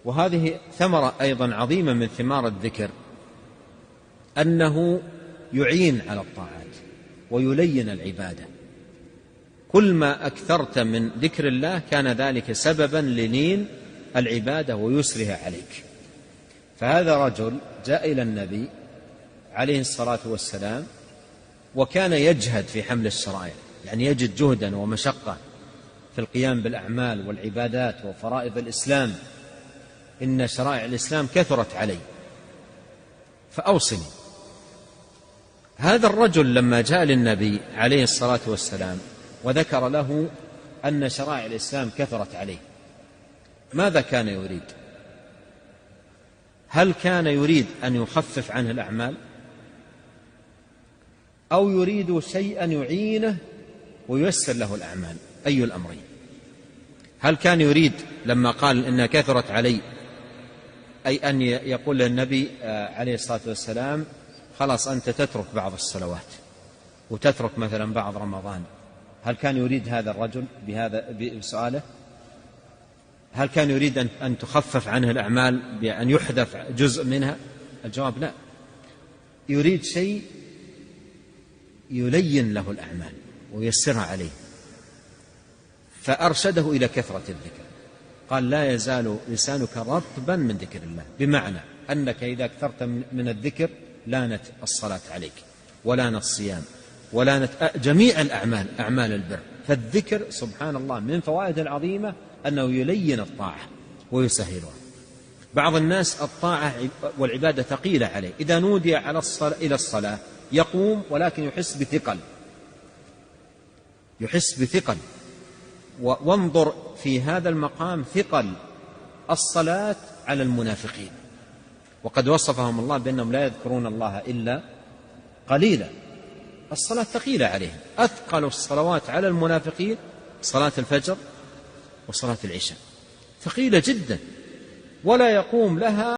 وهذه ثمرة أيضا عظيمة من ثمار الذكر، أنه يعين على الطاعات ويلين العبادة. كل ما أكثرت من ذكر الله كان ذلك سببا للين العبادة ويسرها عليك. فهذا رجل جاء إلى النبي عليه الصلاة والسلام وكان يجهد في حمل الشرائع، يعني يجد جهدا ومشقة في القيام بالأعمال والعبادات وفرائض الإسلام. إن شرائع الإسلام كثرت علي فأوصني. هذا الرجل لما جاء للنبي عليه الصلاة والسلام وذكر له أن شرائع الإسلام كثرت عليه، ماذا كان يريد؟ هل كان يريد أن يخفف عنه الأعمال، أو يريد شيئا يعينه وييسر له الأعمال؟ أي الأمرين؟ هل كان يريد لما قال إنها كثرت علي أي أن يقول للنبي عليه الصلاة والسلام خلاص أنت تترك بعض الصلوات وتترك مثلا بعض رمضان؟ هل كان يريد هذا الرجل بهذا بسؤاله؟ هل كان يريد أن تخفف عنه الأعمال بأن يحذف جزء منها؟ الجواب لا، يريد شيء يلين له الأعمال ويسرها عليه، فأرشده إلى كثرة الذكر. قال لا يزال لسانك رطبا من ذكر الله، بمعنى أنك إذا أكثرت من الذكر لانت الصلاة عليك ولانت الصيام ولانت جميع الأعمال، أعمال البر. فالذكر سبحان الله من فوائد العظيمة أنه يلين الطاعة ويسهلها. بعض الناس الطاعة والعبادة ثقيلة عليه، إذا نودي إلى الصلاة يقوم ولكن يحس بثقل. وانظر في هذا المقام ثقل الصلاة على المنافقين، وقد وصفهم الله بأنهم لا يذكرون الله إلا قليلا. الصلاة ثقيلة عليهم، أثقل الصلوات على المنافقين صلاة الفجر وصلاة العشاء، ثقيلة جدا، ولا يقوم لها